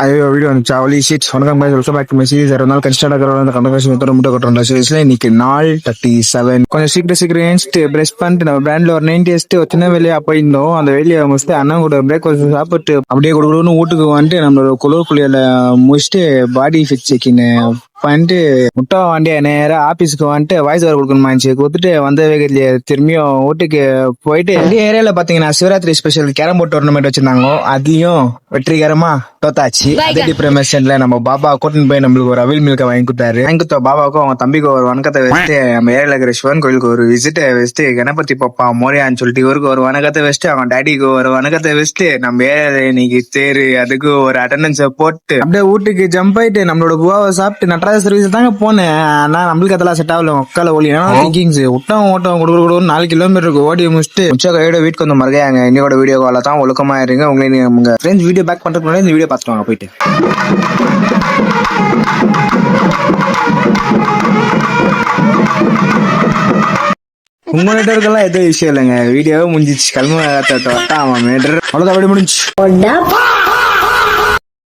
ஐயோ வீடியோ வந்துச்சு அவளி ஷீட் வணக்கம் guys, welcome back to my series. 2 நாள் கன்ஸ்டார்ட் ஆகிறோம் அந்த கண்டக்ஷன் முட்டை கொட்டுறோம் சீரிஸ்ல இன்னைக்கு நாள் 37 கொஞ்சம் சீக்கிரம் ஏன்ஸ்ட்டு பிரஷ் பண்ணிட்டு நம்ம பிராண்ட்ல ஒரு 90 ஒரு சின்ன வெளியா போயிருந்தோம். அந்த வெளியை முடிச்சுட்டு அண்ணன் கூட பிரேக்ஃபாஸ்ட் சாப்பிட்டு அப்படியே கொடுக்கணும்னு வீட்டுக்கு வந்துட்டு நம்மளோட குளிர் குளியல முடிச்சுட்டு பாடி ஃபிட் செக்கின் பண்ணிட்டு முட்டை வண்டிய நேரம் ஆபீஸ்க்கு வந்துட்டு வாய்ஸ் ஓவர் கொடுக்கணுமாச்சு கொடுத்துட்டு வந்த வேகத்திலேயே திரும்பியும் வீட்டுக்கு போயிட்டு எங்க ஏரியால பாத்தீங்கன்னா Shivaratri special carrom board tournament வச்சிருந்தாங்க. அதுலயும் வெற்றிகரமா தோத்தாச்சு. அதே டிப்ரமேஷன்ல நம்ம பாபா கூட்டின்னு போய் நம்மளுக்கு ஒரு அவில் மில்க வாங்கி கொடுத்த பாபாவுக்கும் அவங்க தம்பிக்கு ஒரு வணக்கத்தை வச்சுட்டு நம்ம ஏரியால இருக்கிற சிவன் கோயிலுக்கு ஒரு விசிட் வச்சுட்டு கணபதி பாப்பா மோரியான்னு சொல்லிட்டு இவருக்கு ஒரு வணக்கத்தை வச்சுட்டு அவங்க டாடிக்கு ஒரு வணக்கத்தை வச்சுட்டு நம்ம ஏரியால இன்னைக்கு தேரு அதுக்கு ஒரு அட்டண்டன்ஸ் போட்டு அப்படியே வீட்டுக்கு ஜம்ப் ஆயிட்டு நம்மளோட குவாவை சாப்பிட்டு நடராஜ சர்வீஸ் தாங்க போனேன். ஆனா நம்மளுக்கு அதெல்லாம் செட் ஆகல உட்கால ஒளி திங்கிங்ஸ் ஓட்டம் கொடுக்க 4 கிலோமீட்டருக்கு ஓடி முடிச்சுட்டு உச்ச கையோட வீட்டுக்கு வந்து மறக்காங்க. இன்னையோட வீடியோ கால தான் ஒழுக்கமா இருங்க. உங்க ஃப்ரெண்ட்ஸ் வீடியோ பேக் பண்றதுக்கு முன்னாடி இந்த வீடியோ பார்த்துட்டு வாங்க போயிட்டு. உங்கள்கிட்ட இருக்கலாம் எதுவும் விஷயம் இல்லைங்க. வீடியோவே முடிஞ்சிச்சு. கிளம்ப அவ்வளோதான் அப்படி முடிஞ்சு